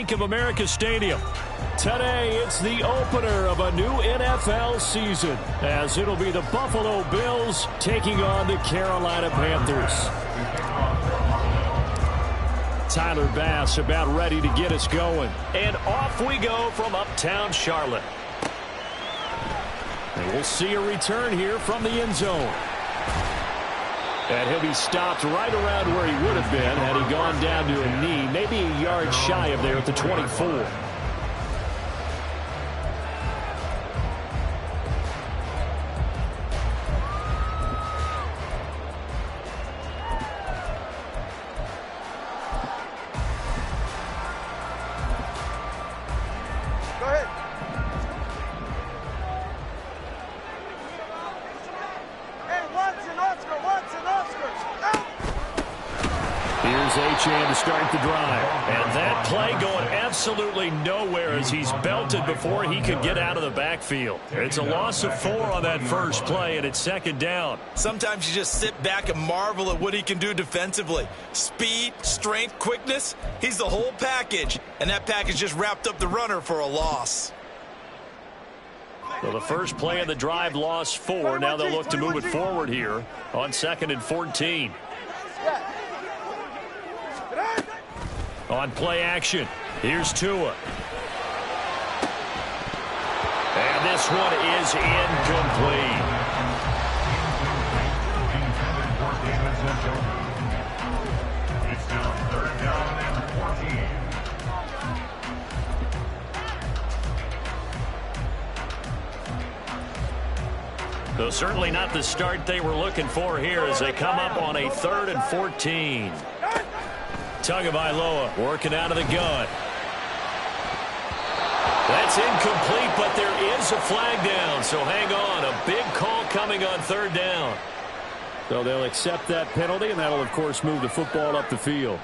Bank of America Stadium. Today, it's the opener of a new NFL season, as it'll be the Buffalo Bills taking on the Carolina Panthers. Tyler Bass about ready to get us going. And off we go from uptown Charlotte. And we'll see a return here from the end zone. And he'll be stopped right around where he would have been had he gone down to a knee, maybe a yard shy of there at the 24. To start the drive. And that play going absolutely nowhere as he's belted before he could get out of the backfield. It's a loss of 4 on that first play, and it's second down. Sometimes you just sit back and marvel at what he can do defensively. Speed, strength, quickness, he's the whole package. And that package just wrapped up the runner for a loss. So the first play of the drive lost 4. Now they'll look to move it forward here on 2nd and 14. On play action, here's Tua. And this one is incomplete. So certainly not the start they were looking for here as they come up on a 3rd and 14. Tagovailoa working out of the gun. That's incomplete, but there is a flag down, so hang on. A big call coming on 3rd down. So they'll accept that penalty, and that'll, of course, move the football up the field.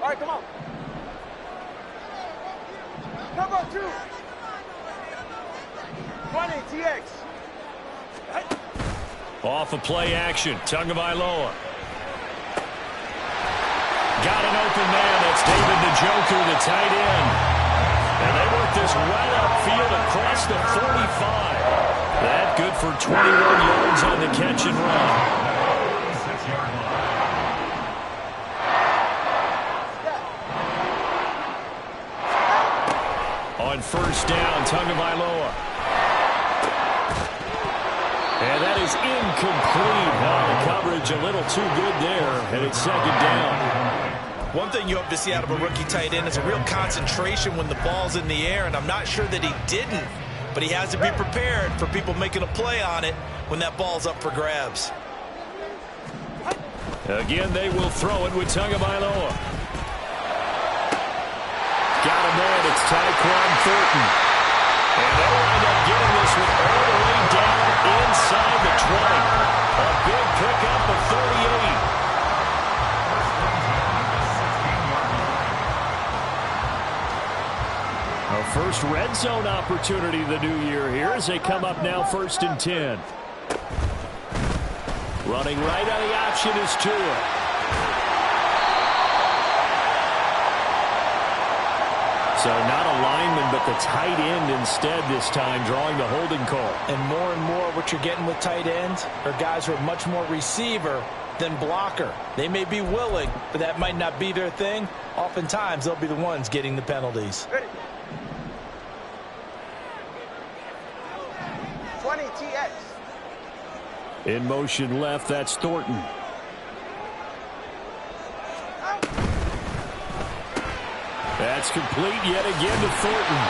All right, come on. Come on, 2. 20, TX. Off of play action, Tagovailoa. Got an open man. That's David Njoku, the tight end. And they work this right upfield across the 45. That good for 21 yards on the catch and run. On first down, Tagovailoa. And that is incomplete. The coverage a little too good there, and it's 2nd down. One thing you hope to see out of a rookie tight end is a real concentration when the ball's in the air, and I'm not sure that he didn't, but he has to be prepared for people making a play on it when that ball's up for grabs. Again, they will throw it with Tagovailoa. Got him there. It's Tyquan Thornton. And they'll wind up getting this one all the way down inside the 20. A big pickup of 38. Our first red zone opportunity of the new year here as they come up now 1st and 10. Running right on the option is Tua. So not a lineman, but the tight end instead this time, drawing the holding call. And more what you're getting with tight ends are guys who are much more receiver than blocker. They may be willing, but that might not be their thing. Oftentimes, they'll be the ones getting the penalties. 20, TX. In motion left, that's Thornton. That's complete yet again to Thornton.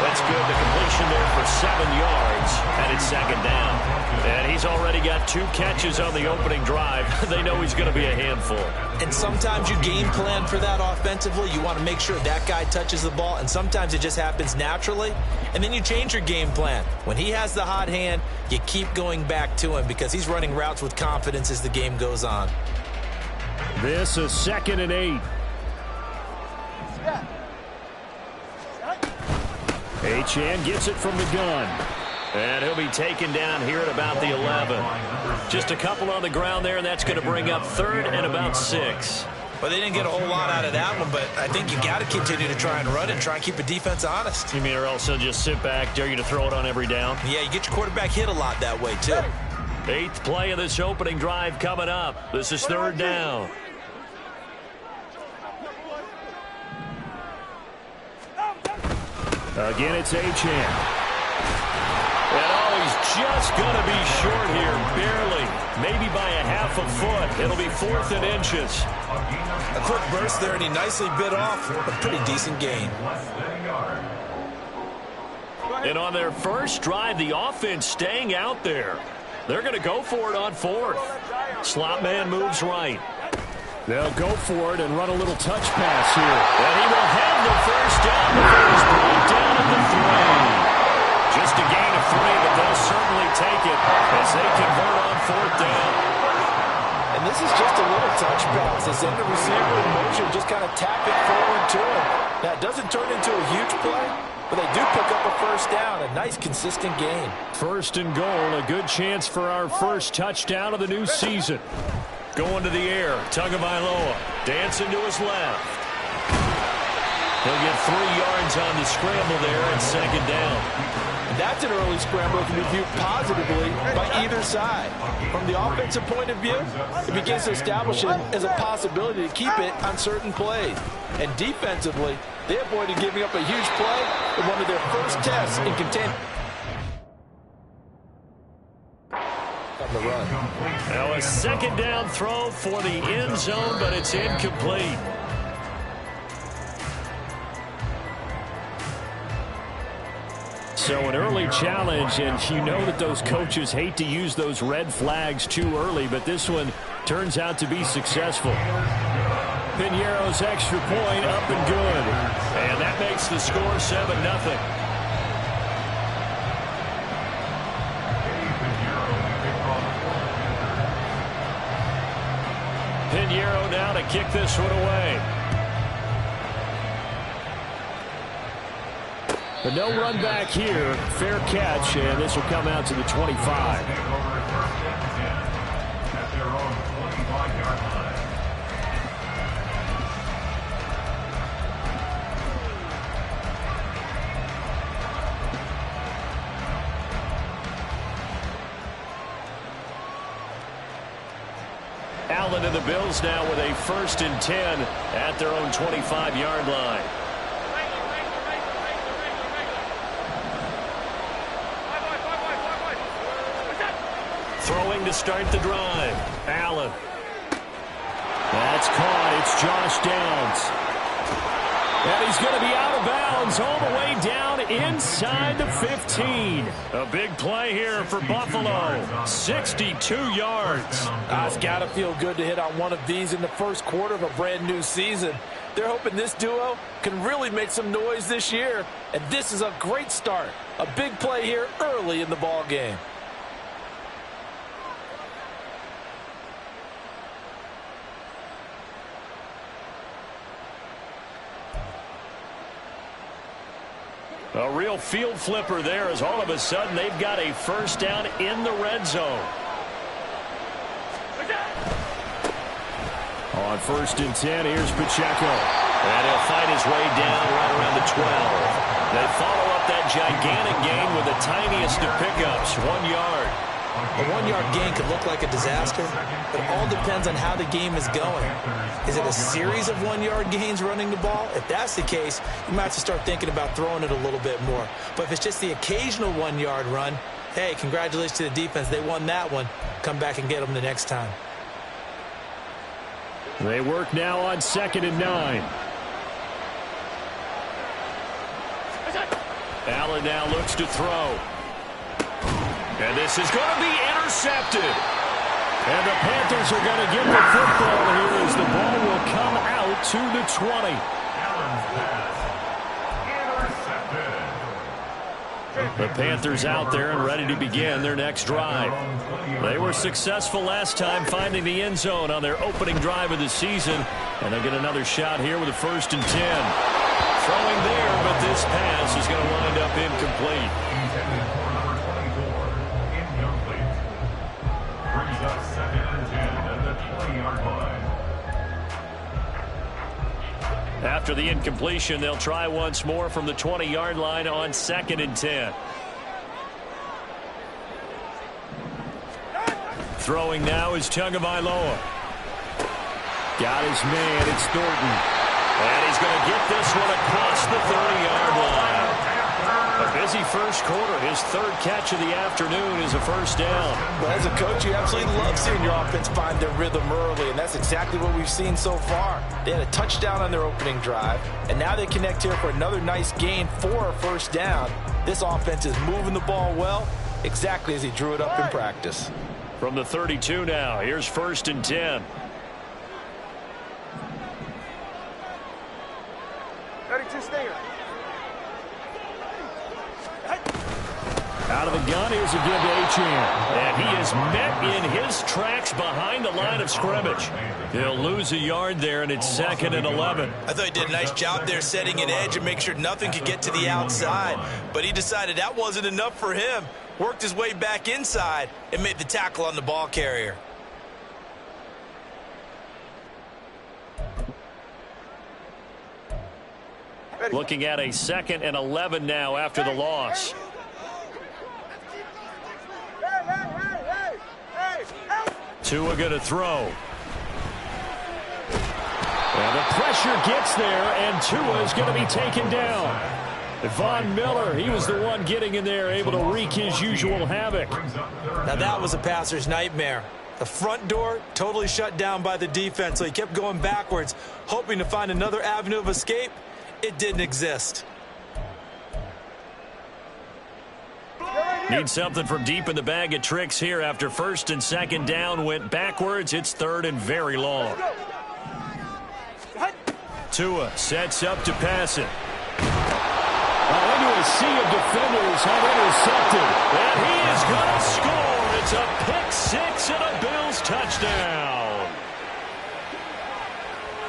That's good. The completion there for 7 yards, and it's 2nd down. And he's already got 2 catches on the opening drive. They know he's going to be a handful. And sometimes you game plan for that offensively. You want to make sure that guy touches the ball, and sometimes it just happens naturally. And then you change your game plan. When he has the hot hand, you keep going back to him because he's running routes with confidence as the game goes on. This is 2nd and 8. Achane gets it from the gun. And he'll be taken down here at about the 11. Just a couple on the ground there, and that's going to bring up 3rd and about 6. Well, they didn't get a whole lot out of that one, but I think you got to continue to try and run it and try and keep the defense honest. You mean or else they'll just sit back, dare you to throw it on every down? Yeah, you get your quarterback hit a lot that way, too. 8th play of this opening drive coming up. This is 3rd down. Again, it's Achane. And he's just going to be short here, barely. Maybe by a half a foot. It'll be 4th and inches. A quick burst there, and he nicely bit off a pretty decent gain. And on their first drive, the offense staying out there. They're going to go for it on 4th. Slot man moves right. They'll go for it and run a little touch pass here. And he will have the first down before he's brought down at the 3. Just a gain of 3, but they'll certainly take it as they convert on 4th down. And this is just a little touch pass. They send the receiver in motion, just kind of tap it forward to him. Now, it doesn't turn into a huge play, but they do pick up a first down. A nice, consistent gain. 1st and goal, a good chance for our first touchdown of the new season. Going to the air, Tagovailoa dancing to his left. He'll get 3 yards on the scramble there at 2nd down. That's an early scramble that can be viewed positively by either side. From the offensive point of view, it begins to establish it as a possibility to keep it on certain plays. And defensively, they avoided giving up a huge play in one of their first tests in contention. On the run. Now a 2nd down throw for the end zone, but it's incomplete. So an early challenge, and you know that those coaches hate to use those red flags too early, but this one turns out to be successful. Piñeiro's extra point up and good. And that makes the score 7-0. Piñeiro now to kick this one away. But no run back here. Fair catch, and this will come out to the 25. Allen and the Bills now with a 1st and 10 at their own 25-yard line. Throwing to start the drive. Allen. That's caught. It's Josh Downs. And he's going to be out of bounds all the way down inside the 15. A big play here for Buffalo. 62 yards. It's got to feel good to hit on one of these in the first quarter of a brand new season. They're hoping this duo can really make some noise this year. And this is a great start. A big play here early in the ball game. A real field flipper there as all of a sudden they've got a first down in the red zone. On 1st and 10, here's Pacheco. And he'll fight his way down right around the 12. They follow up that gigantic gain with the tiniest of pickups, 1 yard. A 1-yard gain could look like a disaster, but it all depends on how the game is going. Is it a series of 1-yard gains running the ball? If that's the case, you might have to start thinking about throwing it a little bit more. But if it's just the occasional 1-yard run, hey, congratulations to the defense. They won that one. Come back and get them the next time. They work now on 2nd and 9. Allen now looks to throw. And this is going to be intercepted. And the Panthers are going to get the football here as the ball will come out to the 20. The Panthers out there and ready to begin their next drive. They were successful last time finding the end zone on their opening drive of the season. And they'll get another shot here with a 1st and 10. Throwing there, but this pass is going to wind up incomplete. Intended for number 24, incomplete. Brings up 2nd and 10 at the 20-yard line. After the incompletion, they'll try once more from the 20-yard line on 2nd and 10. Throwing now is Tagovailoa. Got his man, it's Thornton. And he's going to get this one across the 30-yard line. A busy first quarter. His 3rd catch of the afternoon is a first down. Well, as a coach, you absolutely love seeing your offense find their rhythm early, and that's exactly what we've seen so far. They had a touchdown on their opening drive, and now they connect here for another nice gain for a first down. This offense is moving the ball well, exactly as he drew it up in practice. From the 32 now, here's 1st and 10. 32 Stinger. Out of the gun, here's again to Achane. And he is met in his tracks behind the line of scrimmage. He'll lose a yard there, and it's 2nd and 11. I thought he did a nice job there setting an edge and make sure nothing could get to the outside. But he decided that wasn't enough for him. Worked his way back inside and made the tackle on the ball carrier. Looking at a 2nd and 11 now after the loss. Tua going to throw. And the pressure gets there, and Tua is going to be taken down. Von Miller, he was the one getting in there, able to wreak his usual havoc. Now that was a passer's nightmare. The front door totally shut down by the defense, so he kept going backwards, hoping to find another avenue of escape. It didn't exist. Need something from deep in the bag of tricks here after 1st and 2nd down went backwards. It's 3rd and very long. Tua sets up to pass it. Into a sea of defenders and intercepted. And he is going to score. It's a pick 6 and a Bills touchdown.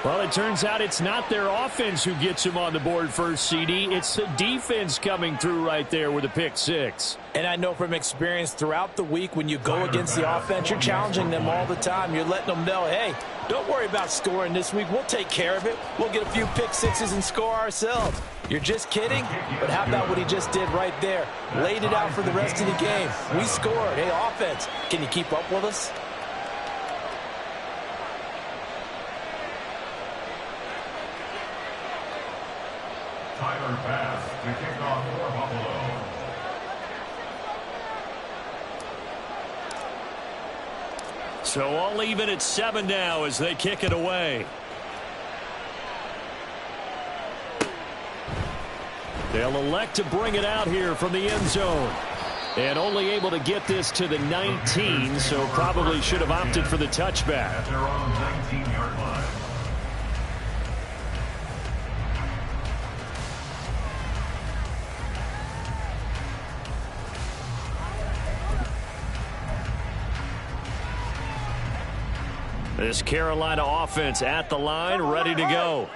Well, it turns out it's not their offense who gets him on the board first, CD. It's the defense coming through right there with a pick 6. And I know from experience throughout the week, when you go against the offense, you're challenging them all the time. You're letting them know, hey, don't worry about scoring this week. We'll take care of it. We'll get a few pick 6s and score ourselves. You're just kidding? But how about what he just did right there? Laid it out for the rest of the game. We scored. Hey, offense, can you keep up with us? Tyler Bass to kick off for Buffalo. So all even at 7 now as they kick it away. They'll elect to bring it out here from the end zone. And only able to get this to the 19, so probably should have opted for the touchback. At their own 19-yard line. This Carolina offense at the line, ready to go.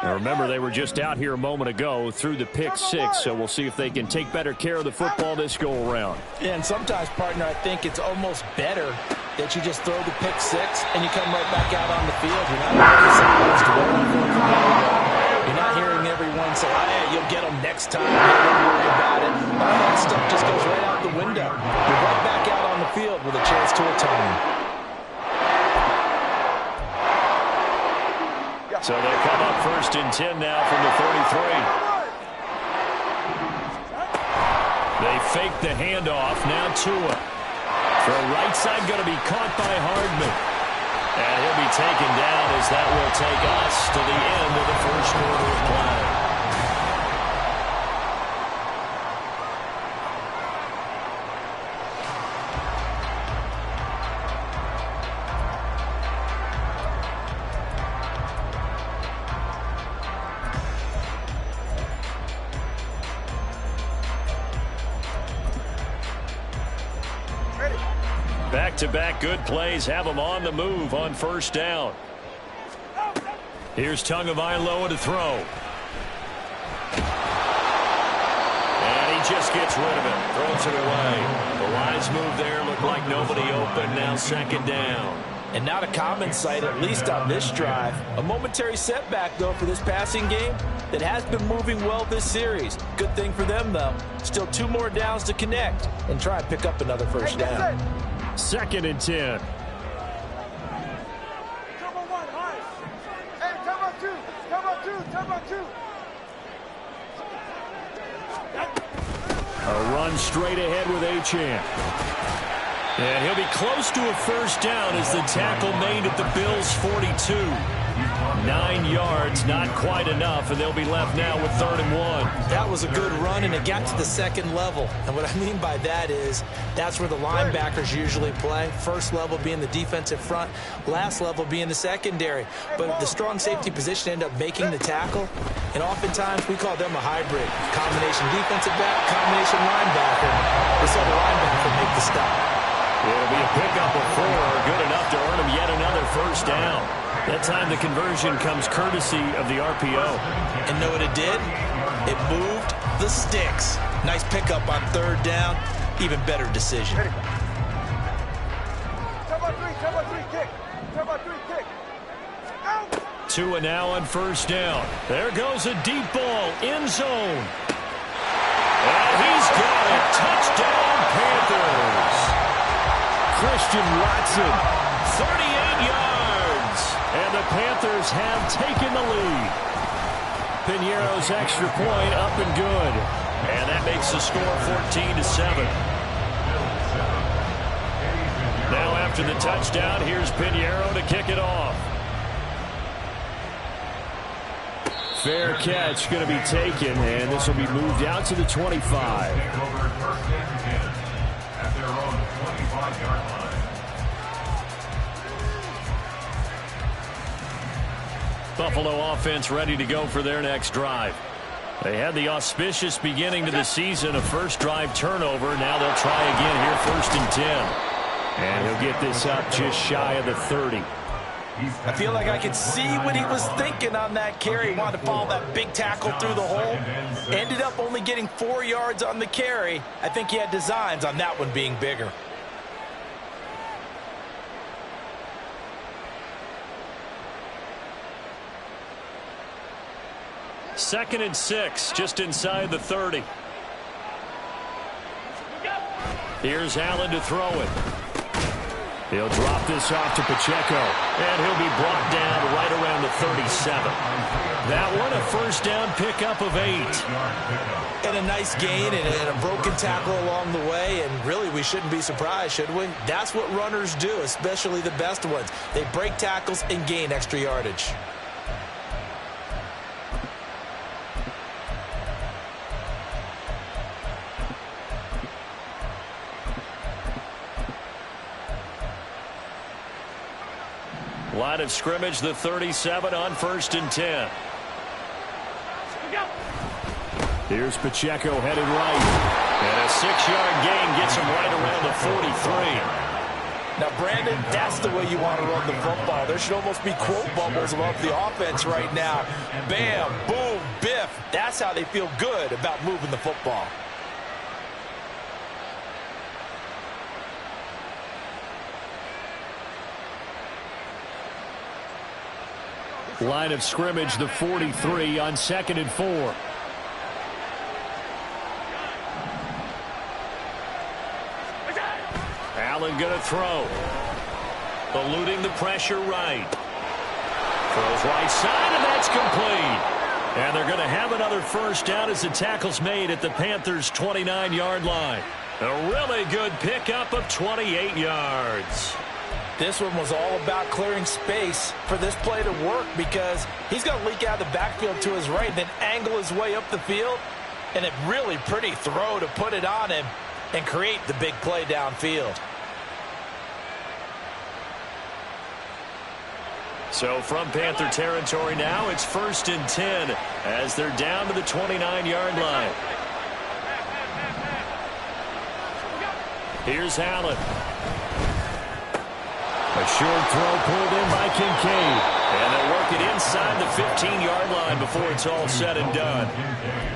Now remember, they were just out here a moment ago through the pick 6, so we'll see if they can take better care of the football this go-around. Yeah, and sometimes, partner, I think it's almost better that you just throw the pick 6 and you come right back out on the field. You're not You're not hearing everyone say, hey, you'll get them next time. Don't worry about it. All that stuff just goes right out the window. You're right back out on the field with a chance to atone. So they come up 1st and 10 now from the 33. They fake the handoff. Now Tua. Throw right side going to be caught by Hardman. And he'll be taken down as that will take us to the end of the first quarter of play. Back-to-back good plays have them on the move on 1st down. Here's Tagovailoa to throw. just gets rid of it, throws it away. The wise move there, looked like nobody open, now second down. And not a common sight, at least on this drive. A momentary setback, though, for this passing game that has been moving well this series. Good thing for them, though. Still 2 more downs to connect and try and pick up another first down. 2nd and 10. Turbo 1, high. Hey, turbo 2. Turbo 2. Turbo 2. A run straight ahead with Achane. And he'll be close to a first down as the tackle made at the Bills' 42. 9 yards, not quite enough, and they'll be left now with 3rd and 1. That was a good run, and it got to the second level. And what I mean by that is that's where the linebackers usually play. First level being the defensive front, last level being the secondary. But the strong safety position ended up making the tackle, and oftentimes we call them a hybrid. Combination defensive back, combination linebacker. We saw the linebacker make the stop. It'll be a pickup of 4, good enough to earn him yet another first down. That time the conversion comes courtesy of the RPO. And know what it did? It moved the sticks. Nice pickup on 3rd down. Even better decision. Turbo 3, kick. Turbo 3, kick. Out. 2 and now on first down. There goes a deep ball, end zone. And he's got it. Touchdown, Panthers. Christian Watson, 38 yards. And the Panthers have taken the lead. Piñeiro's extra point up and good. And that makes the score 14-7. Now after the touchdown, here's Piñeiro to kick it off. Fair catch going to be taken, and this will be moved out to the 25. At their own 25-yard line. Buffalo offense ready to go for their next drive. They had the auspicious beginning to the season, a first drive turnover. Now they'll try again here, 1st and 10. And he'll get this up just shy of the 30. I feel like I could see what he was thinking on that carry. He wanted to follow that big tackle through the hole. Ended up only getting 4 yards on the carry. I think he had designs on that one being bigger. Second and 6, just inside the 30. Here's Allen to throw it. He'll drop this off to Pacheco, and he'll be brought down right around the 37. That one, a first down pickup of 8. And a nice gain and a broken tackle along the way, and really we shouldn't be surprised, should we? That's what runners do, especially the best ones. They break tackles and gain extra yardage. Line of scrimmage, the 37 on 1st and 10. Here's Pacheco headed right. And a 6-yard gain gets him right around the 43. Now, Brandon, that's the way you want to run the football. There should almost be quote bubbles above the offense right now. Bam, boom, biff. That's how they feel good about moving the football. Line of scrimmage, the 43 on 2nd and 4. Allen going to throw. Eluding the pressure right. Throws right side, and that's complete. And they're going to have another first down as the tackle's made at the Panthers' 29-yard line. A really good pickup of 28 yards. This one was all about clearing space for this play to work because he's going to leak out of the backfield to his right, then angle his way up the field, and a really pretty throw to put it on him and create the big play downfield. So from Panther territory now, it's 1st and 10 as they're down to the 29-yard line. Here's Allen. A short throw pulled in by Kincaid. And they'll work it inside the 15-yard line before it's all said and done.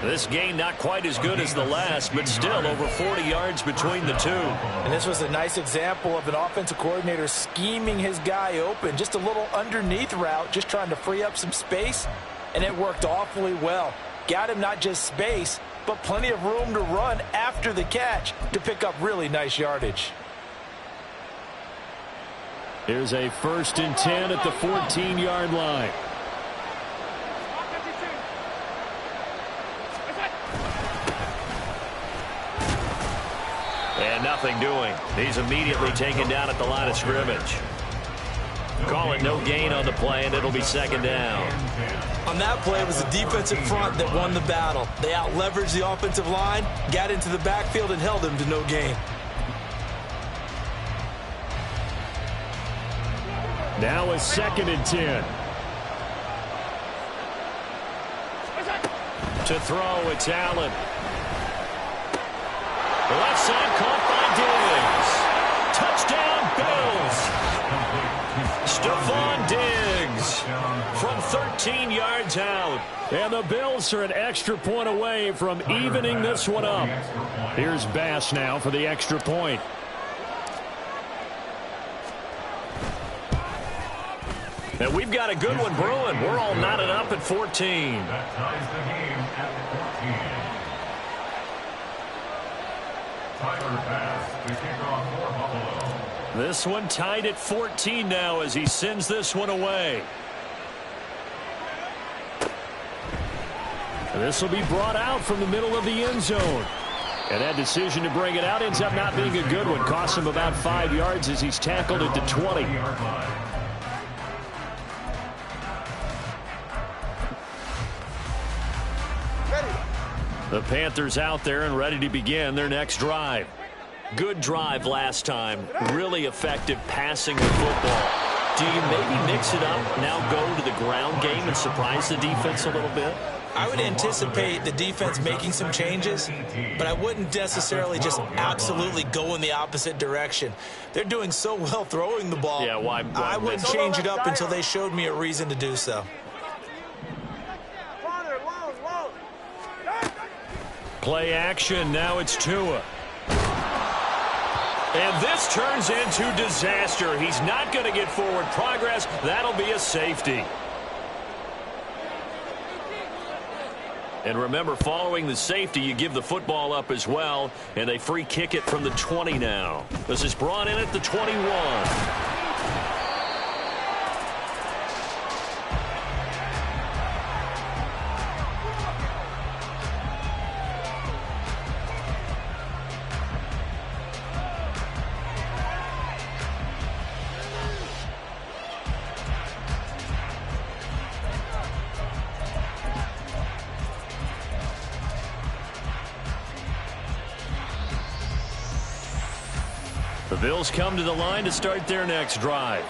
This gain not quite as good as the last, but still over 40 yards between the two. And this was a nice example of an offensive coordinator scheming his guy open. Just a little underneath route, just trying to free up some space, and it worked awfully well. Got him not just space, but plenty of room to run after the catch to pick up really nice yardage. Here's a 1st and 10 at the 14-yard line. And nothing doing. He's immediately taken down at the line of scrimmage. Call it no gain on the play, and it'll be 2nd down. On that play, it was the defensive front that won the battle. They out-leveraged the offensive line, got into the backfield, and held him to no gain. Now a 2nd and 10. To throw, it's Allen. Left side caught by Diggs. Touchdown, Bills. Stephon Diggs from 13 yards out. And the Bills are an extra point away from evening this one up. Here's Bass now for the extra point. And we've got a good one brewing. We're all knotted up at 14. That ties the game at 14. Tyler Bass, the kickoff for Buffalo. This one tied at 14 now as he sends this one away. This will be brought out from the middle of the end zone. And that decision to bring it out ends up not being a good one. Costs him about 5 yards as he's tackled at the 20. The Panthers out there and ready to begin their next drive. Good drive last time. Really effective passing the football. Do you maybe mix it up, now go to the ground game and surprise the defense a little bit? I would anticipate the defense making some changes, but I wouldn't necessarily just absolutely go in the opposite direction. They're doing so well throwing the ball. Yeah, why I wouldn't change it up until they showed me a reason to do so. Play action, now it's Tua. And this turns into disaster. He's not going to get forward progress. That'll be a safety. And remember, following the safety, you give the football up as well. And they free kick it from the 20 now. This is brought in at the 21. The Bills come to the line to start their next drive.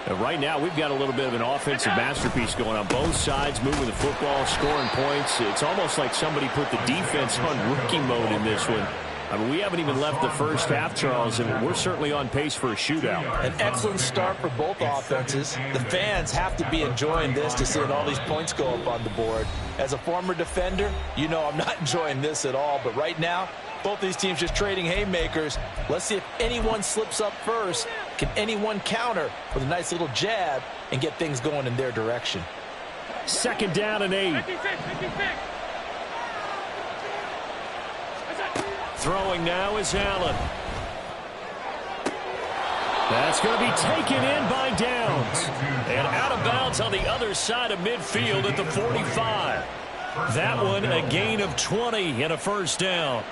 And right now, we've got a little bit of an offensive masterpiece going on. Both sides moving the football, scoring points. It's almost like somebody put the defense on rookie mode in this one. I mean, we haven't even left the first half, Charles, and we're certainly on pace for a shootout. An excellent start for both offenses. The fans have to be enjoying this to seeing all these points go up on the board. As a former defender, you know I'm not enjoying this at all. But right now, both these teams just trading haymakers. Let's see if anyone slips up first. Can anyone counter with a nice little jab and get things going in their direction? 2nd down and 8. Throwing now is Allen. That's going to be taken in by Downs. And out of bounds on the other side of midfield at the 45. That one a gain of 20 and a first down.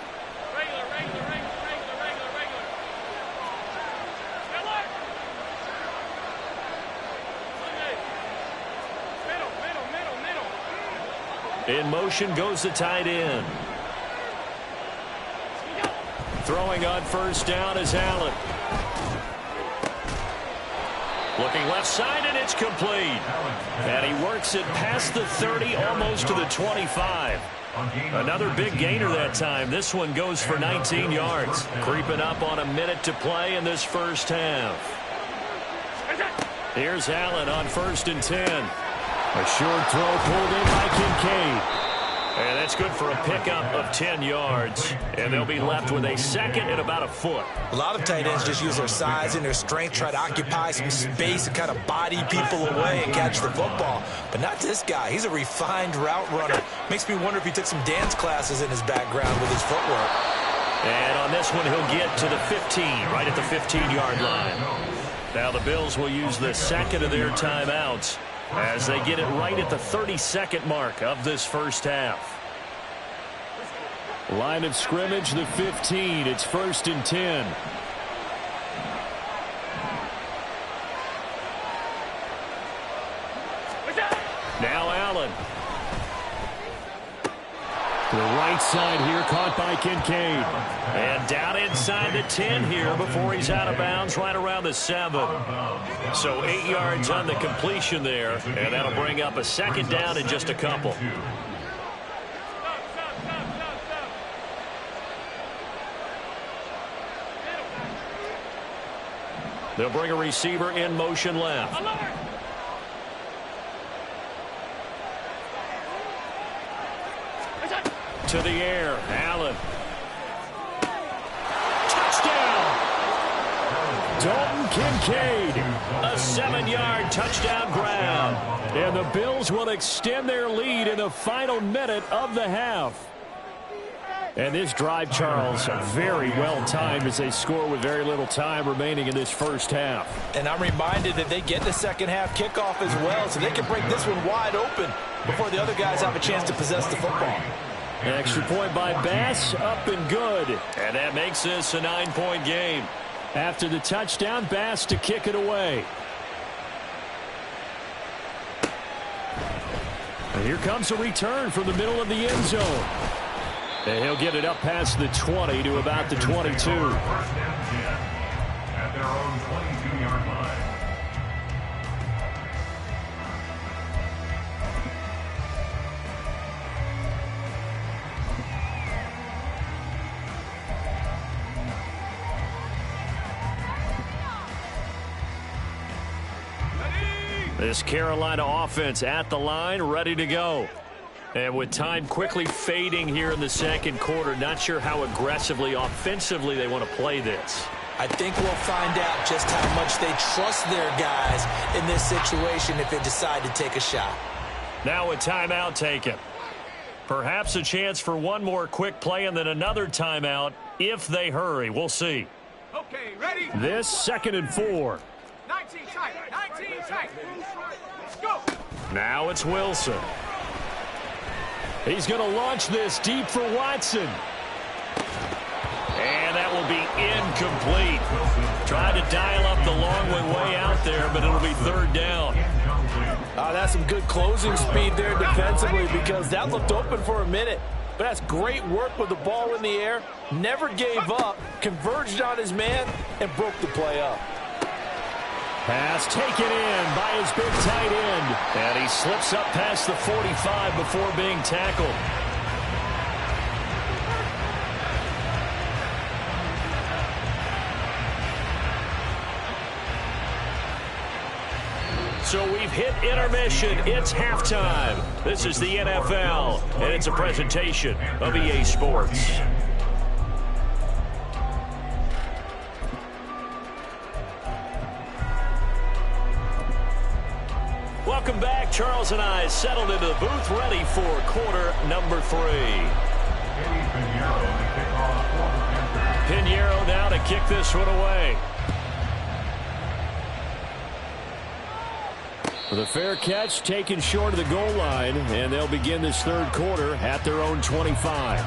In motion goes the tight end. Throwing on first down is Allen. Looking left side, and it's complete. And he works it past the 30, almost to the 25. Another big gainer that time. This one goes for 19 yards. Creeping up on a minute to play in this first half. Here's Allen on 1st and 10. A short throw pulled in by Kincaid. And that's good for a pickup of 10 yards. And they'll be left with a 2nd and about a foot. A lot of tight ends just use their size and their strength, try to occupy some space and kind of body people away and catch the football. But not this guy. He's a refined route runner. Makes me wonder if he took some dance classes in his background with his footwork. And on this one, he'll get to the 15, right at the 15-yard line. Now the Bills will use the 2nd of their timeouts as they get it right at the 32nd mark of this first half. Line of scrimmage, the 15. It's 1st and 10. Now Allen. To the right side here, caught by Kincaid. And down inside the 10 here before he's out of bounds, right around the 7. So 8 yards on the completion there, and that'll bring up a 2nd down in just a couple. They'll bring a receiver in motion left. To the air, Allen. Touchdown! Dalton Kincaid. A 7-yard touchdown grab. And the Bills will extend their lead in the final minute of the half. And this drive, Charles, very well timed as they score with very little time remaining in this first half. And I'm reminded that they get the second half kickoff as well, so they can break this one wide open before the other guys have a chance to possess the football. An extra point by Bass, up and good. And that makes this a 9-point game. After the touchdown, Bass to kick it away. And here comes a return from the middle of the end zone. And he'll get it up past the 20 to about the 22. At their own 22-yard line. This Carolina offense at the line, ready to go. And with time quickly fading here in the second quarter, not sure how aggressively, offensively they want to play this. I think we'll find out just how much they trust their guys in this situation if they decide to take a shot. Now a timeout taken. Perhaps a chance for one more quick play and then another timeout if they hurry. We'll see. Okay, ready? This 2nd and 4. 19 tight. 19 tight. Go. Now it's Wilson. He's going to launch this deep for Watson. And that will be incomplete. Tried to dial up the long way out there, but it'll be 3rd down. That's some good closing speed there defensively because that looked open for a minute. But that's great work with the ball in the air. Never gave up, converged on his man, and broke the play up. Pass taken in by his big tight end. And he slips up past the 45 before being tackled. So we've hit intermission. It's halftime. This is the NFL, and it's a presentation of EA Sports. Welcome back. Charles and I settled into the booth, ready for quarter number 3. Pinheiro now to kick this one away. The fair catch taken short of the goal line, and they'll begin this third quarter at their own 25.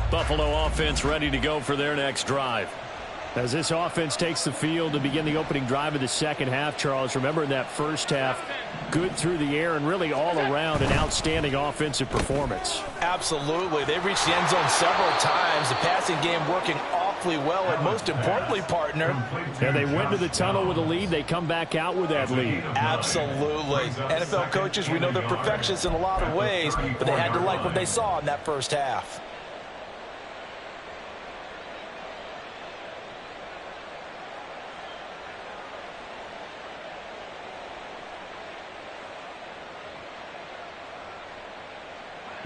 Buffalo offense ready to go for their next drive. As this offense takes the field to begin the opening drive of the second half, Charles, remember in that first half, good through the air and really all around an outstanding offensive performance. Absolutely. They reached the end zone several times. The passing game working awfully well, and most importantly, partner. And they went to the tunnel with a lead. They come back out with that lead. Absolutely. NFL coaches, we know they're perfectionists in a lot of ways, but they had to like what they saw in that first half.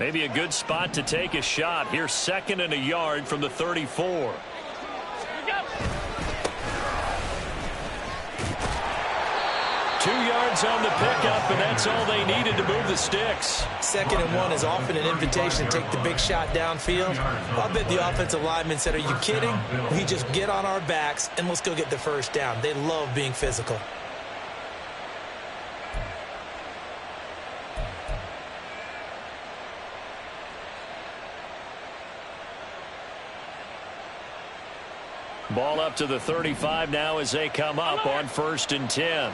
Maybe a good spot to take a shot. Here's 2nd and a yard from the 34. 2 yards on the pickup, and that's all they needed to move the sticks. 2nd and 1 is often an invitation to take the big shot downfield. I bet the offensive lineman said, are you kidding? We just get on our backs, and let's go get the first down. They love being physical. Ball up to the 35 now as they come up on 1st and 10.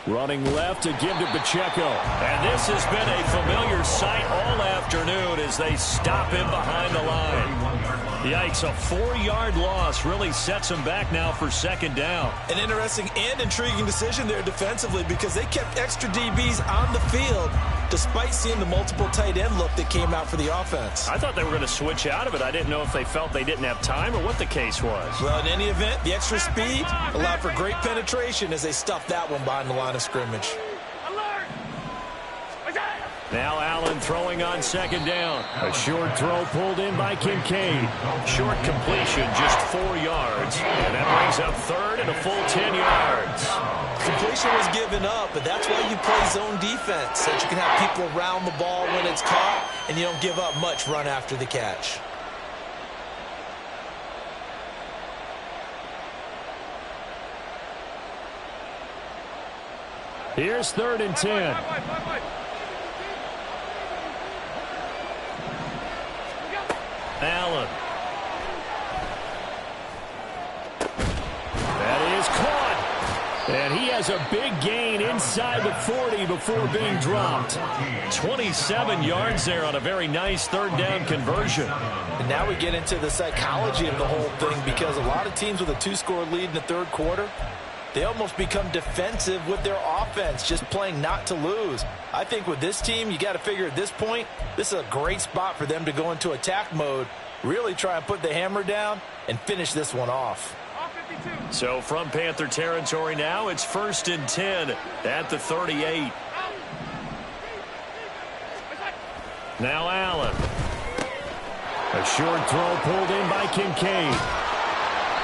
Running left to give to Pacheco. And this has been a familiar sight all afternoon as they stop him behind the line. Yikes, a 4-yard loss really sets him back now for 2nd down. An interesting and intriguing decision there defensively because they kept extra DBs on the field despite seeing the multiple tight end look that came out for the offense. I thought they were going to switch out of it. I didn't know if they felt they didn't have time or what the case was. Well, in any event, the extra speed allowed for great penetration as they stuffed that one behind the line of scrimmage. Now Allen throwing on 2nd down. A short throw pulled in by Kincaid. Short completion, just 4 yards. And that brings up 3rd and a full 10 yards. Completion was given up, but that's why you play zone defense, so that you can have people around the ball when it's caught, and you don't give up much run after the catch. Here's 3rd and 10. Allen. That is caught. And he has a big gain inside the 40 before being dropped. 27 yards there on a very nice 3rd down conversion. And now we get into the psychology of the whole thing because a lot of teams with a 2-score lead in the 3rd quarter, they almost become defensive with their offense, just playing not to lose. I think with this team, you got to figure at this point, this is a great spot for them to go into attack mode, really try and put the hammer down and finish this one off. So from Panther territory now, it's 1st and 10 at the 38. Now Allen. A short throw pulled in by Kincaid.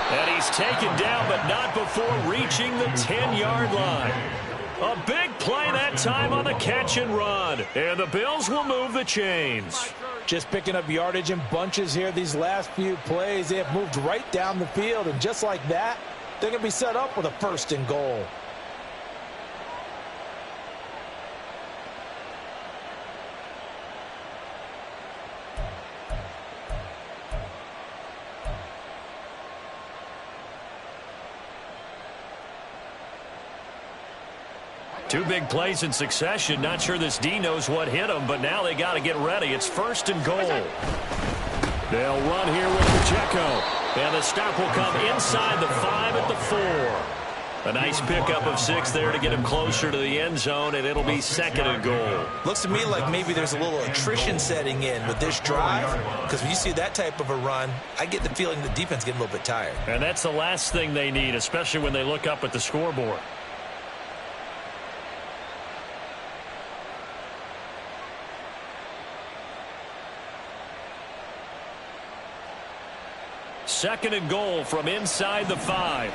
And he's taken down, but not before reaching the 10-yard line. A big play that time on the catch and run. And the Bills will move the chains. Just picking up yardage in bunches here these last few plays. They have moved right down the field, and just like that, they're going to be set up with a 1st and goal. Two big plays in succession. Not sure this D knows what hit them, but now they got to get ready. It's 1st and goal. They'll run here with Pacheco. And the stop will come inside the 5 at the 4. A nice pickup of 6 there to get him closer to the end zone, and it'll be 2nd and goal. Looks to me like maybe there's a little attrition setting in with this drive, because when you see that type of a run, I get the feeling the defense getting a little bit tired. And that's the last thing they need, especially when they look up at the scoreboard. Second and goal from inside the 5.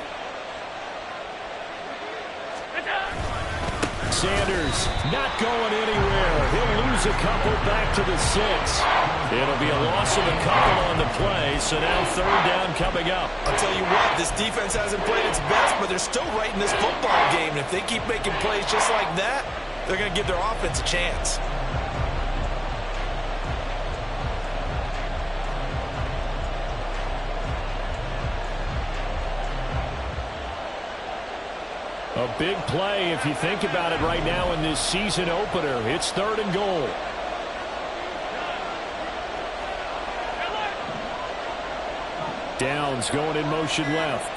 Sanders not going anywhere. He'll lose a couple back to the 6. It'll be a loss of a couple on the play, so now 3rd down coming up. I'll tell you what, this defense hasn't played its best, but they're still right in this football game. And if they keep making plays just like that, they're going to give their offense a chance. A big play if you think about it right now in this season opener. It's 3rd and goal. Downs going in motion left.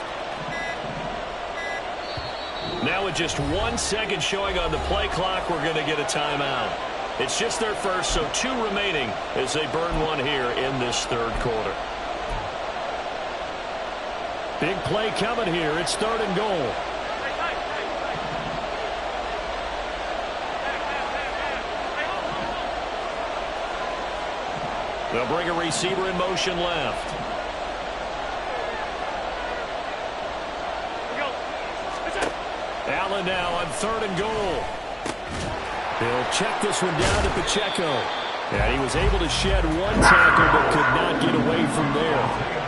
Now with just 1 second showing on the play clock, we're going to get a timeout. It's just their first, so 2 remaining as they burn one here in this 3rd quarter. Big play coming here. It's 3rd and goal. They'll bring a receiver in motion left. Allen now on 3rd and goal. He'll check this one down to Pacheco. And he was able to shed one tackle but could not get away from there.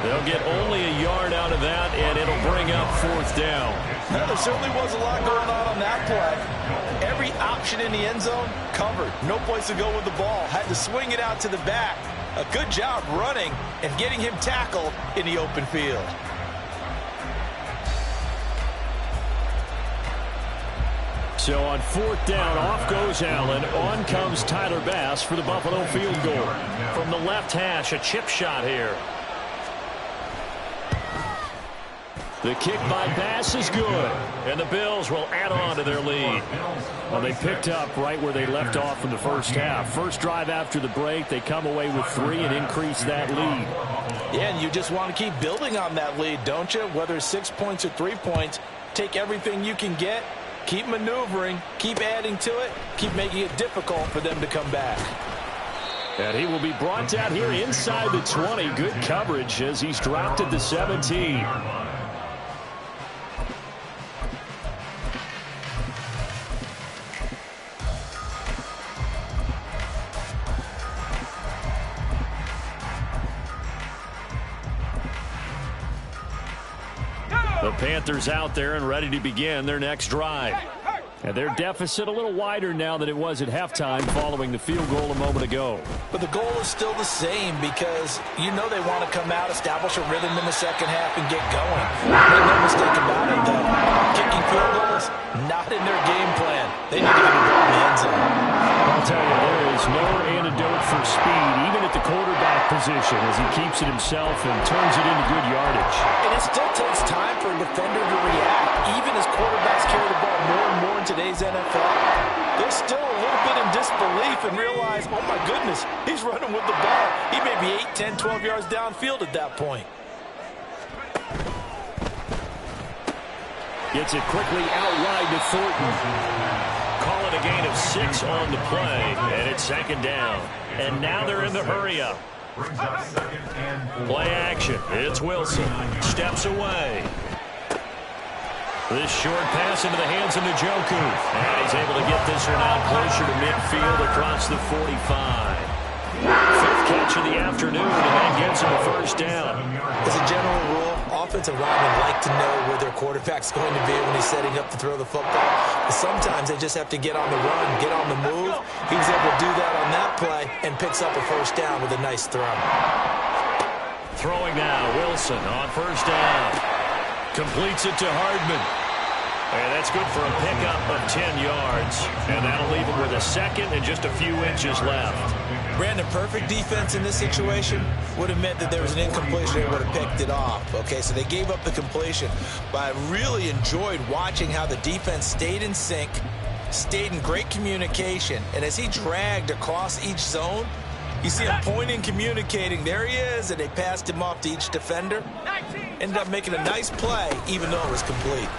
They'll get only a yard out of that, and it'll bring up 4th down. Yeah, there certainly was a lot going on that play. Every option in the end zone covered. No place to go with the ball. Had to swing it out to the back. A good job running and getting him tackled in the open field. So on 4th down, off goes Allen. On comes Tyler Bass for the Buffalo field goal. From the left hash, a chip shot here. The kick by Bass is good. And the Bills will add on to their lead. Well, they picked up right where they left off in the first half. First drive after the break, they come away with 3 and increase that lead. Yeah, and you just want to keep building on that lead, don't you? Whether it's 6 points or 3 points, take everything you can get. Keep maneuvering, keep adding to it, keep making it difficult for them to come back. And he will be brought down here inside the 20. Good coverage as he's dropped at the 17. The Panthers out there and ready to begin their next drive. And their deficit a little wider now than it was at halftime following the field goal a moment ago. But the goal is still the same because you know they want to come out, establish a rhythm in the second half, and get going. Make no mistake about it, though. Kicking field goals, not in their game plan. They need to get the ball in the end zone. I'll tell you, there is no antidote for speed, even at the quarterback position, as he keeps it himself and turns it into good yardage. And it still takes time for a defender to react, even as quarterbacks carry the ball more and more in today's NFL. They're still a little bit in disbelief and realize, oh my goodness, he's running with the ball. He may be 8, 10, 12 yards downfield at that point. Gets it quickly out wide to Thornton. Call it a gain of 6 on the play, and it's 2nd down. And now they're in the hurry-up. Play action. It's Wilson. Steps away. This short pass into the hands of Njoku. And he's able to get this one out closer to midfield across the 45. 5th catch of the afternoon, and that gets him a 1st down. As a general rule, offensive linemen like to know where their quarterback's going to be when he's setting up to throw the football. But sometimes they just have to get on the run, get on the move. He was able to do that on that play and picks up a 1st down with a nice throw. Throwing now, Wilson on 1st down. Completes it to Hardman. And that's good for a pickup of 10 yards. And that'll leave him with a 2nd and just a few inches left. Brandon, perfect defense in this situation would have meant that there was an incompletion. They would have picked it off. Okay, so they gave up the completion. But I really enjoyed watching how the defense stayed in sync, stayed in great communication. And as he dragged across each zone, you see him pointing, communicating. There he is, and they passed him off to each defender. Ended up making a nice play, even though it was complete.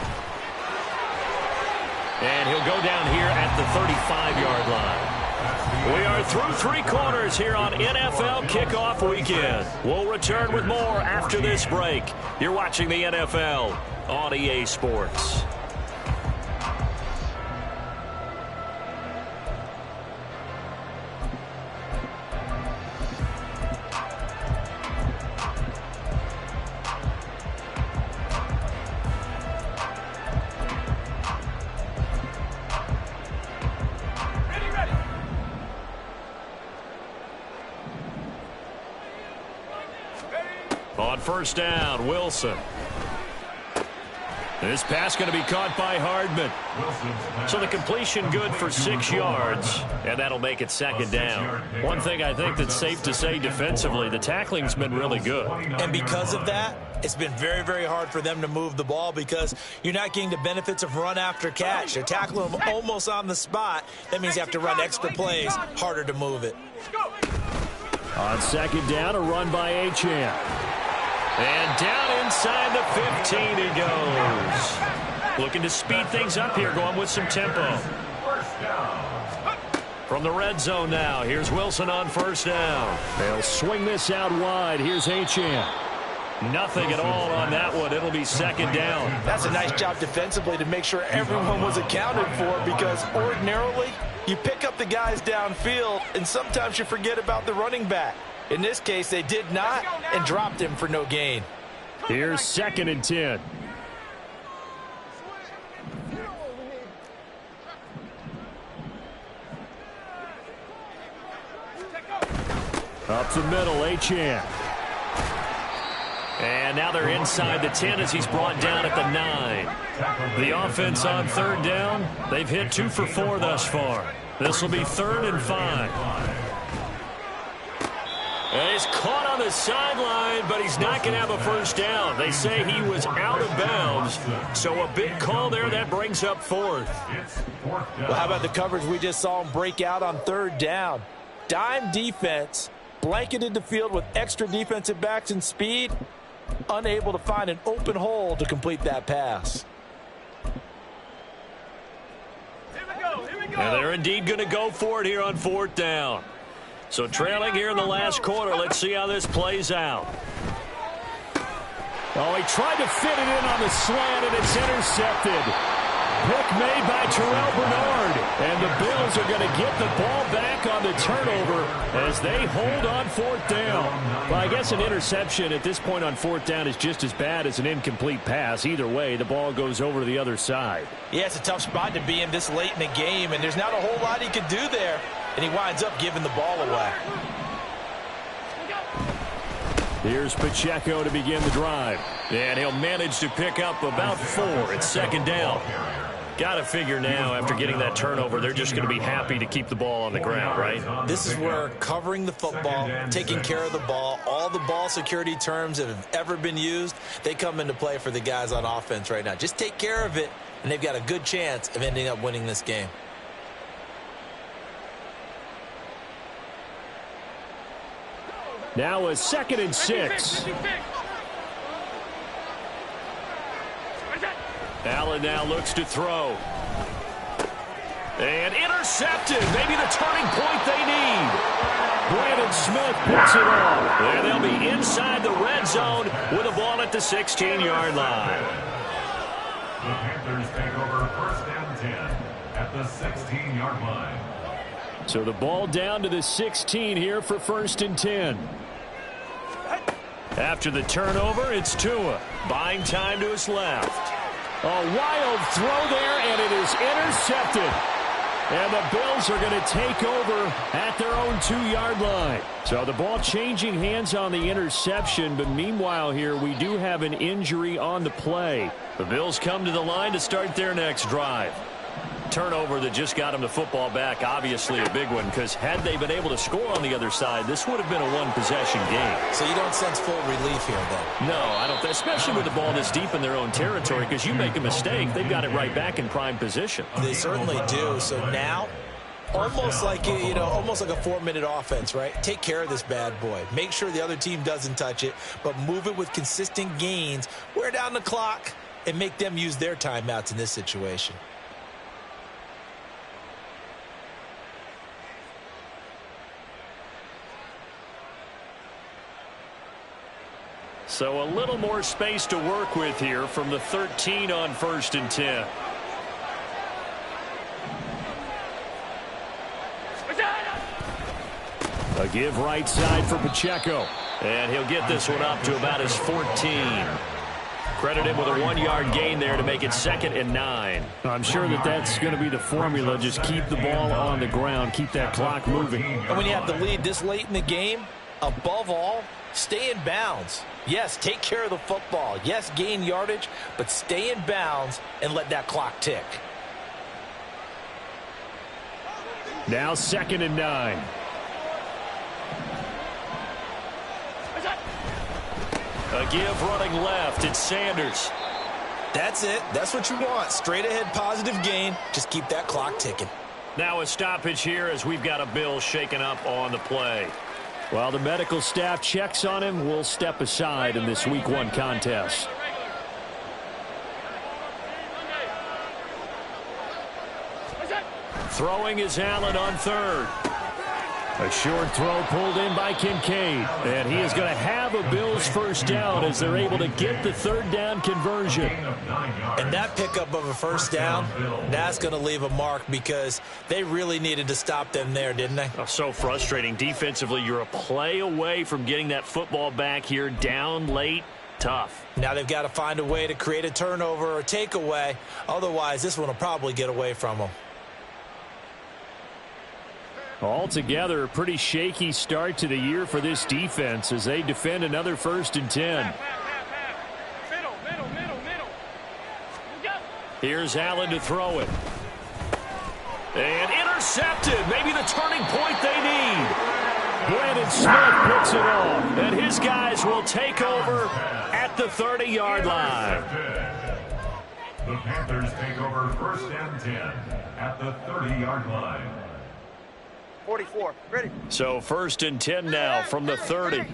And he'll go down here at the 35-yard line. We are through 3 quarters here on NFL Kickoff Weekend. We'll return with more after this break. You're watching the NFL on EA Sports. On 1st down, Wilson. This pass going to be caught by Hardman. So the completion good for 6 yards, and that'll make it 2nd down. One thing I think that's safe to say defensively, the tackling's been really good. And because of that, it's been very, very hard for them to move the ball because you're not getting the benefits of run after catch. They're tackling them almost on the spot. That means you have to run extra plays, harder to move it. On 2nd down, a run by Achane. And down inside the 15 he goes. Looking to speed things up here, going with some tempo. From the red zone now, here's Wilson on first down. They'll swing this out wide. Here's Achane. Nothing at all on that one. It'll be second down. That's a nice job defensively to make sure everyone was accounted for, because ordinarily you pick up the guys downfield and sometimes you forget about the running back. In this case, they did not and dropped him for no gain. Here's 2nd and 10. Up the middle, Achane. And now they're inside the 10 as he's brought down at the 9. The offense on third down, they've hit 2 for 4 thus far. This will be 3rd and 5. And he's caught on the sideline, but he's not going to have a first down. They say he was out of bounds, so a big call there. That brings up 4th. Well, how about the coverage we just saw him break out on 3rd down? Dime defense, blanketed the field with extra defensive backs and speed, unable to find an open hole to complete that pass. And they're indeed going to go for it here on 4th down. So trailing here in the last quarter. Let's see how this plays out. Oh, he tried to fit it in on the slant, and it's intercepted. Pick made by Terrell Bernard. And the Bills are going to get the ball back on the turnover as they hold on 4th down. Well, I guess an interception at this point on 4th down is just as bad as an incomplete pass. Either way, the ball goes over to the other side. Yeah, it's a tough spot to be in this late in the game, and there's not a whole lot he could do there. And he winds up giving the ball away. Here's Pacheco to begin the drive. And he'll manage to pick up about 4. It's 2nd down. Got to figure now, after getting that turnover, they're just going to be happy to keep the ball on the ground, right? This is where covering the football, taking care of the ball, all the ball security terms that have ever been used, they come into play for the guys on offense right now. Just take care of it, and they've got a good chance of ending up winning this game. Now a 2nd and 6. Allen now looks to throw. And intercepted. Maybe the turning point they need. Brandon Smith puts it off. And they'll be inside the red zone with a ball at the 16-yard line. The Panthers take over 1st and 10 at the 16-yard line. So the ball down to the 16 here for 1st and 10. After the turnover, it's Tua. Buying time to his left. A wild throw there, and it is intercepted. And the Bills are going to take over at their own 2-yard line. So the ball changing hands on the interception, but meanwhile here we do have an injury on the play. The Bills come to the line to start their next drive. Turnover that just got them the football back, obviously a big one, because had they been able to score on the other side, this would have been a one-possession game. So you don't sense full relief here, then? No, I don't, especially with the ball this deep in their own territory, because you make a mistake, they've got it right back in prime position. They certainly do. So now, almost like, almost like a 4-minute offense, right? Take care of this bad boy. Make sure the other team doesn't touch it, but move it with consistent gains, wear down the clock, and make them use their timeouts in this situation. So a little more space to work with here from the 13 on 1st and 10. A give right side for Pacheco. And he'll get this one up to about his 14. Credit him with a 1-yard gain there to make it 2nd and 9. I'm sure that's going to be the formula. Just keep the ball on the ground. Keep that clock moving. And when you have the lead this late in the game, above all, stay in bounds. Yes, take care of the football. Yes, gain yardage, but stay in bounds and let that clock tick. Now 2nd and 9. A give running left. It's Sanders. That's it. That's what you want. Straight ahead positive gain. Just keep that clock ticking. Now a stoppage here as we've got a Bill shaken up on the play. While the medical staff checks on him, we'll step aside in this Week 1 contest. Throwing is Allen on third. A short throw pulled in by Kincaid. And he is going to have a Bills first down as they're able to get the third down conversion. And that pickup of a first down, that's going to leave a mark because they really needed to stop them there, didn't they? Oh, so frustrating. Defensively, you're a play away from getting that football back here down late. Tough. Now they've got to find a way to create a turnover or takeaway. Otherwise, this one will probably get away from them. Altogether, a pretty shaky start to the year for this defense as they defend another 1st and 10. Here's Allen to throw it. And intercepted. Maybe the turning point they need. Brandon Smith picks it off. And his guys will take over at the 30-yard line. The Panthers take over 1st and 10 at the 30-yard line. 44. Ready. So 1st and 10 now from the 30.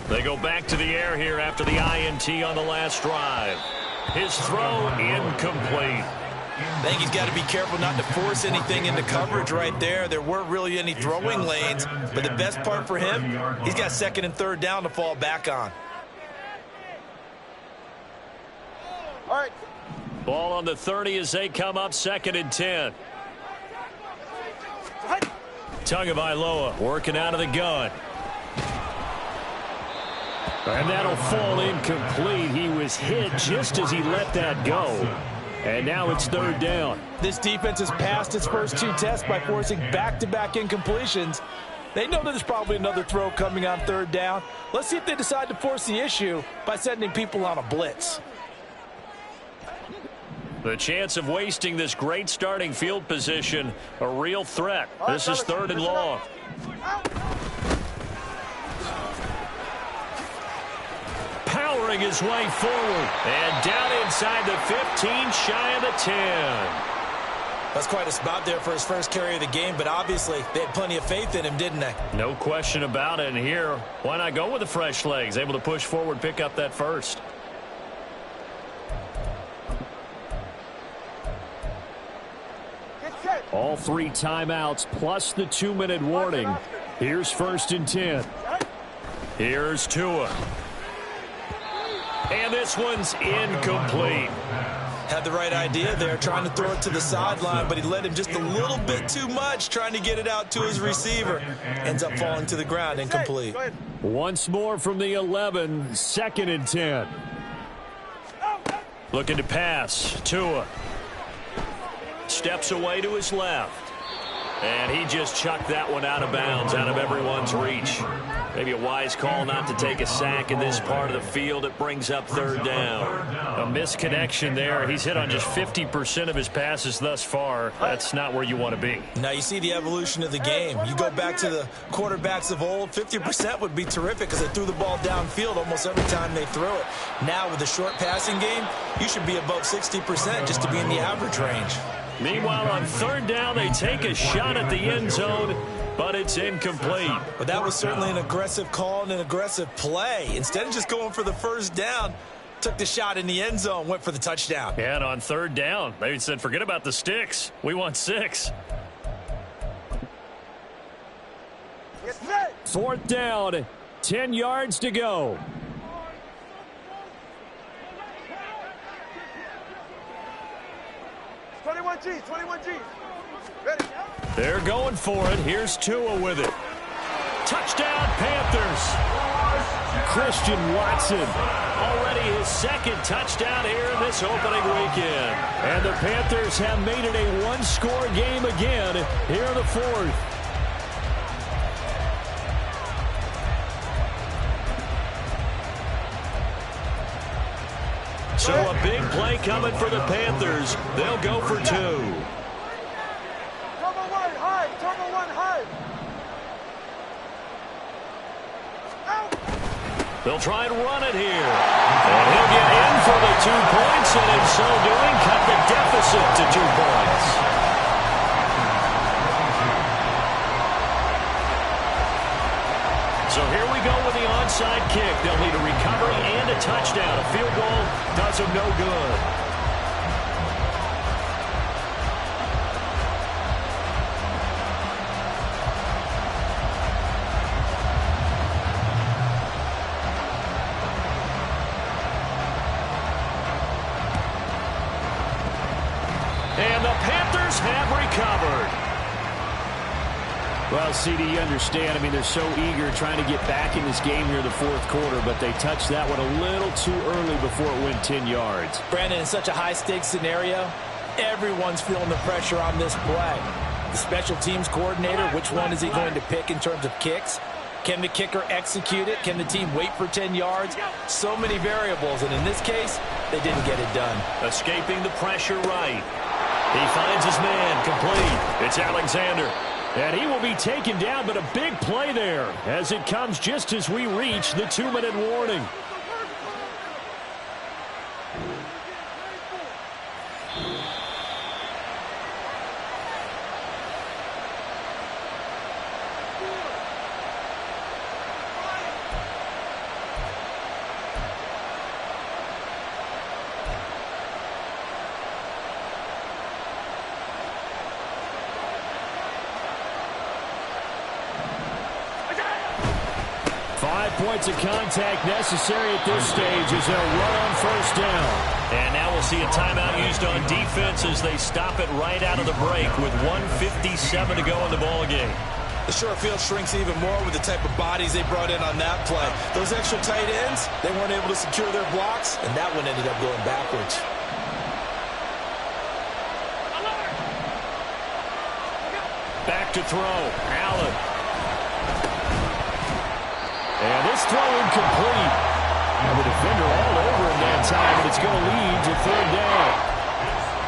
They go back to the air here after the INT on the last drive. His throw incomplete. I think he's got to be careful not to force anything into coverage right there. There weren't really any throwing lanes, but the best part for him, he's got 2nd and 3rd down to fall back on. All right. Ball on the 30 as they come up 2nd and 10. Tagovailoa working out of the gun. And that'll fall incomplete. He was hit just as he let that go. And now it's 3rd down. This defense has passed its first 2 tests by forcing back-to-back incompletions. They know that there's probably another throw coming on 3rd down. Let's see if they decide to force the issue by sending people on a blitz. The chance of wasting this great starting field position, a real threat. This is 3rd and long. Powering his way forward. And down inside the 15, shy of the 10. That's quite a spot there for his first carry of the game, but obviously they had plenty of faith in him, didn't they? No question about it. And here, why not go with the fresh legs? Able to push forward, pick up that first. All 3 timeouts plus the 2-minute warning. Here's 1st and 10. Here's Tua. And this one's incomplete. Had the right idea there, trying to throw it to the sideline, but he led him just a little bit too much, trying to get it out to his receiver. Ends up falling to the ground, incomplete. Once more from the 11, 2nd and 10. Looking to pass, Tua. Steps away to his left. And he just chucked that one out of bounds, out of everyone's reach. Maybe a wise call not to take a sack in this part of the field. It brings up 3rd down. A misconnection there. He's hit on just 50% of his passes thus far. That's not where you want to be. Now you see the evolution of the game. You go back to the quarterbacks of old, 50% would be terrific because they threw the ball downfield almost every time they threw it. Now with the short passing game, you should be above 60% just to be in the average range. Meanwhile, on 3rd down, they take a shot at the end zone, but it's incomplete. But that was certainly an aggressive call and an aggressive play. Instead of just going for the first down, took the shot in the end zone, went for the touchdown. Yeah, and on 3rd down, they said, forget about the sticks. We want 6. 4th down, 10 yards to go. Ready. They're going for it. Here's Tua with it. Touchdown, Panthers. Christian Watson. Already his 2nd touchdown here in this opening weekend. And the Panthers have made it a 1-score game again here in the 4th. So a big play coming for the Panthers. They'll go for 2. Turbo 1 high. Turbo 1 high. Out. They'll try and run it here. And he'll get in for the 2 points, and in so doing, cut the deficit to 2 points. So here we go with the onside kick. They'll need a recovery and a touchdown. A field goal does them no good. And the Panthers have recovered. Well, CD, you understand. I mean, they're so eager trying to get back in this game here in the fourth quarter, but they touched that one a little too early before it went 10 yards. Brandon, in such a high-stakes scenario, everyone's feeling the pressure on this play. The special teams coordinator, which one is he going to pick in terms of kicks? Can the kicker execute it? Can the team wait for 10 yards? So many variables, and in this case, they didn't get it done. Escaping the pressure right. He finds his man, complete. It's Alexander. And he will be taken down, but a big play there as it comes just as we reach the 2-minute warning. Points of contact necessary at this stage as they'll run on first down. And now we'll see a timeout used on defense as they stop it right out of the break with 1:57 to go in the ballgame. The short field shrinks even more with the type of bodies they brought in on that play. Those extra tight ends, they weren't able to secure their blocks, and that one ended up going backwards. Back to throw. Allen. And this throw incomplete. And the defender all over him that time, and it's going to lead to third down.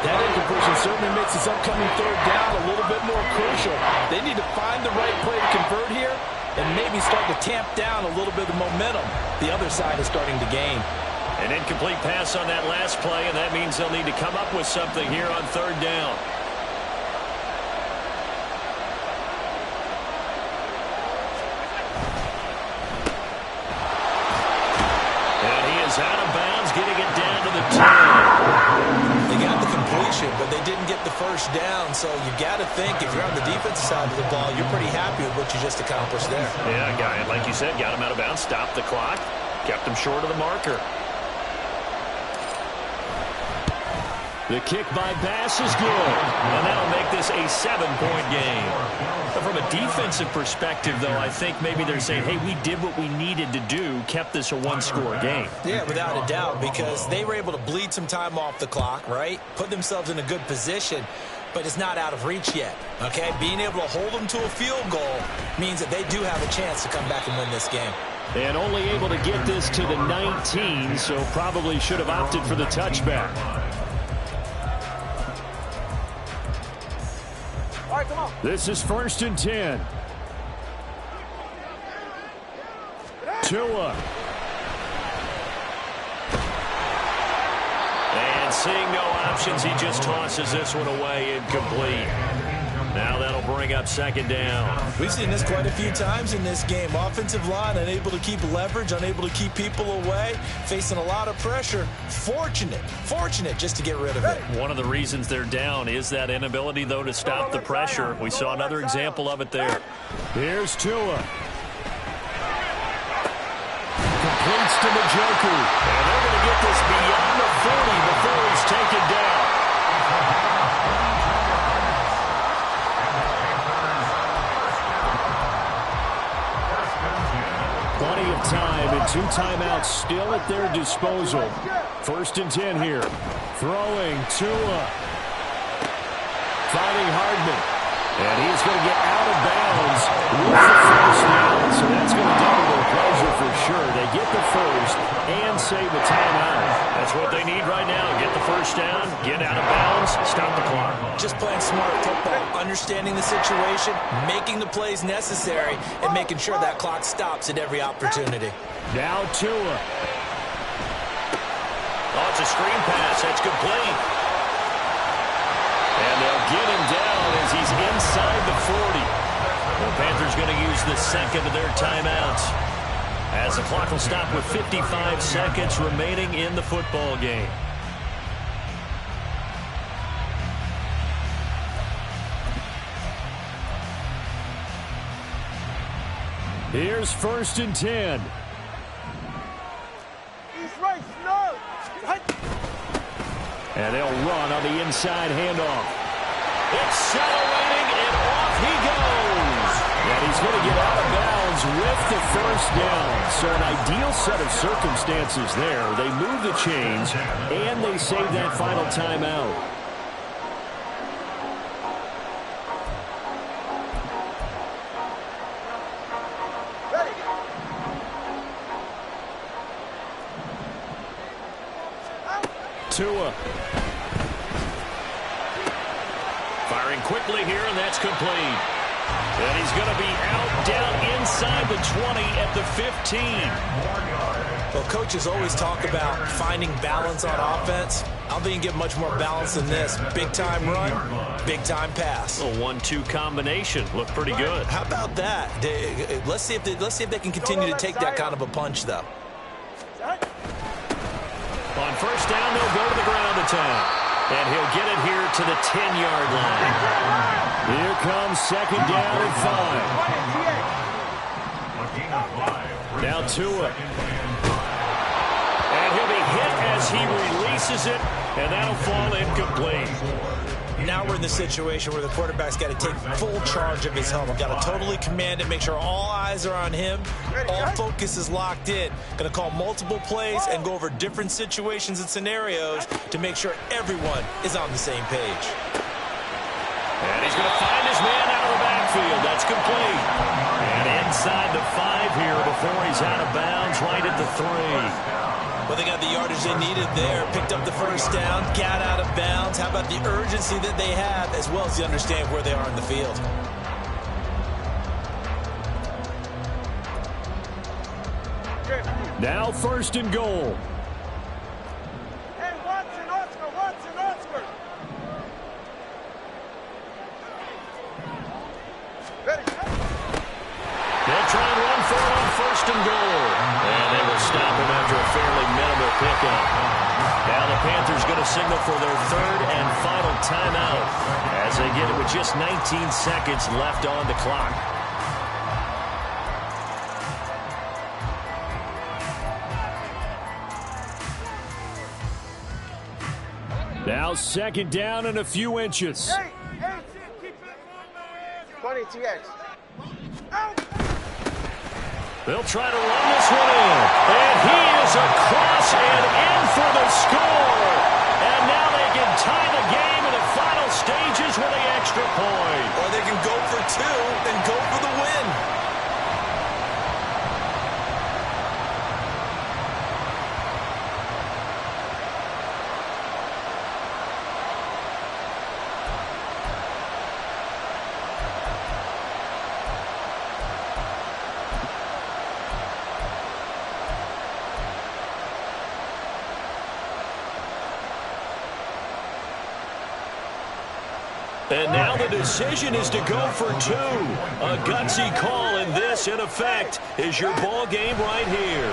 That incompletion certainly makes this upcoming third down a little bit more crucial. They need to find the right play to convert here and maybe start to tamp down a little bit of momentum. The other side is starting to gain. An incomplete pass on that last play, and that means they'll need to come up with something here on third down. Out of bounds, getting it down to the 10. They got the completion, but they didn't get the first down, so you got to think if you're on the defensive side of the ball, you're pretty happy with what you just accomplished there. Yeah, guy, like you said, got him out of bounds, stopped the clock, kept him short of the marker. The kick by Bass is good. And that'll make this a 7-point game. But from a defensive perspective, though, I think maybe they're saying, hey, we did what we needed to do, kept this a one-score game. Yeah, without a doubt, because they were able to bleed some time off the clock, right? Put themselves in a good position, but it's not out of reach yet, okay? Being able to hold them to a field goal means that they do have a chance to come back and win this game. And only able to get this to the 19, so probably should have opted for the touchback. All right, come on. This is 1st and 10. Tua. And seeing no options, he just tosses this one away, incomplete. Now that'll bring up second down. We've seen this quite a few times in this game. Offensive line unable to keep leverage, unable to keep people away, facing a lot of pressure. Fortunate just to get rid of it. One of the reasons they're down is that inability, though, to stop the pressure. We saw another example of it there. Here's Tua. Completes to Njoku. And they're going to get this beyond the 40 before he's taken down. Plenty of time and 2 timeouts still at their disposal. 1st and 10 here. Throwing Tua. Finding Hardman. And he's going to get out of bounds with the first down. So that's going to double their pleasure for sure. They get the first and save a timeout. That's what they need right now. Get the first down, get out of bounds, stop the clock. Just playing smart football, understanding the situation, making the plays necessary, and making sure that clock stops at every opportunity. Now Tua. Oh, it's a screen pass. That's complete. And they'll get him down as he's inside the 40. The Panthers going to use the second of their timeouts, as the clock will stop with 55 seconds remaining in the football game. Here's 1st and 10. He's right, no. And they'll run on the inside handoff. Accelerating, and off he goes. And he's going to get out of bounds with the first down. So an ideal set of circumstances there. They move the chains, and they save that final timeout. Tua. Firing quickly here, and that's complete. And he's going to be out down inside the 20 at the 15. Well, coaches always talk about finding balance on offense. I don't think you can get much more balance than this. Big-time run, big-time pass. A 1-2 combination. Looked pretty good. How about that? Let's see if they can continue to take that kind of a punch, though. On first down, they'll go to the ground attack. And he'll get it here to the 10-yard line. Here comes second down and 5. Now Tua. And he'll be hit as he releases it, and that'll fall incomplete. Now we're in the situation where the quarterback's got to take full charge of his helmet. Got to totally command it, make sure all eyes are on him. All focus is locked in. Going to call multiple plays and go over different situations and scenarios to make sure everyone is on the same page. And he's going to find his man out of the backfield. That's complete. And inside the 5 here before he's out of bounds, right at the 3. Well, they got the yardage they needed there. Picked up the first down, got out of bounds. How about the urgency that they have, as well as they understand where they are in the field? Now first and goal. Hey, Watson. Ready. They'll try and run for it on first and goal. And they will stop him after a fairly minimal pickup. Now the Panthers going to signal for their third and final timeout as they get it with just 19 seconds left on the clock. Now second down and a few inches. Hey, keep it. 20 TX. Out. They'll try to run this one in. And he is across and in for the score. And now they can tie the game in the final stages with the extra point. Or they can go for 2 and go for the win. And now the decision is to go for 2. A gutsy call, and this, in effect, is your ball game right here.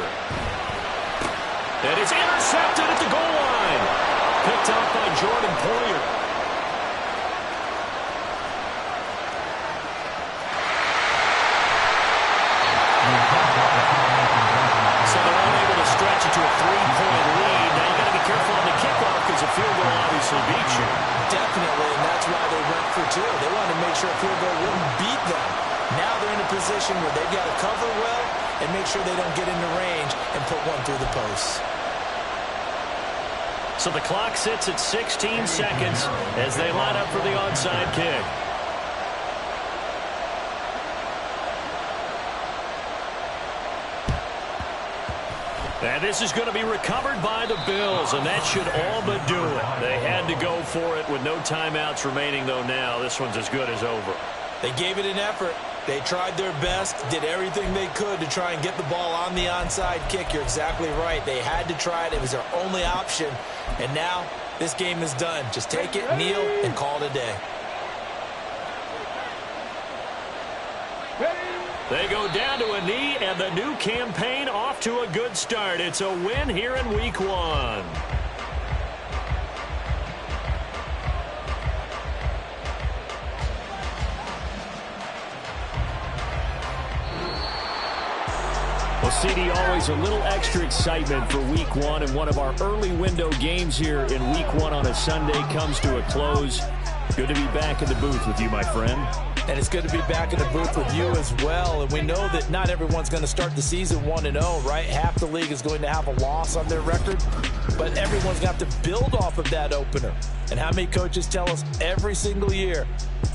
And it's intercepted at the goal line. Picked up by Jordan Poyer. So they're unable to stretch it to a 3-point lead. Now you got to be careful on the kickoff because a field goal obviously beats you. Definitely, and that's why they went for 2. They wanted to make sure a field goal wouldn't beat them. Now they're in a position where they've got to cover well and make sure they don't get into range and put one through the posts. So the clock sits at 16 seconds as they line up for the onside kick. And this is going to be recovered by the Bills, and that should all but do it. They had to go for it with no timeouts remaining, though now this one's as good as over. They gave it an effort. They tried their best, did everything they could to try and get the ball on the onside kick. You're exactly right. They had to try it. It was their only option. And now this game is done. Just take it, kneel, and call it a day. They go down to a knee, and the new campaign off to a good start. It's a win here in Week 1. Well, CD, always a little extra excitement for Week 1, and one of our early window games here in Week 1 on a Sunday comes to a close. Good to be back in the booth with you, my friend. And it's good to be back in the booth with you as well. And we know that not everyone's going to start the season 1-0, right? Half the league is going to have a loss on their record, but everyone's got to build off of that opener. And how many coaches tell us every single year,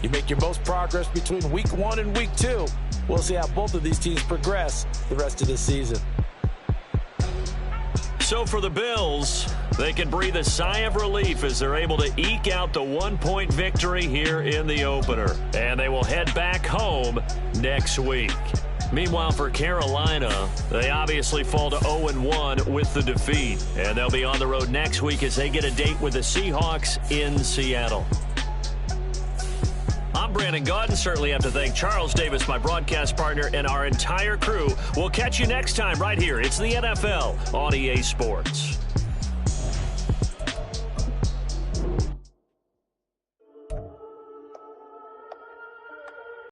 you make your most progress between Week 1 and Week 2. We'll see how both of these teams progress the rest of this season. So for the Bills, they can breathe a sigh of relief as they're able to eke out the 1-point victory here in the opener. And they will head back home next week. Meanwhile, for Carolina, they obviously fall to 0-1 with the defeat. And they'll be on the road next week as they get a date with the Seahawks in Seattle. I'm Brandon Gaudin. Certainly have to thank Charles Davis, my broadcast partner, and our entire crew. We'll catch you next time right here. It's the NFL on EA Sports.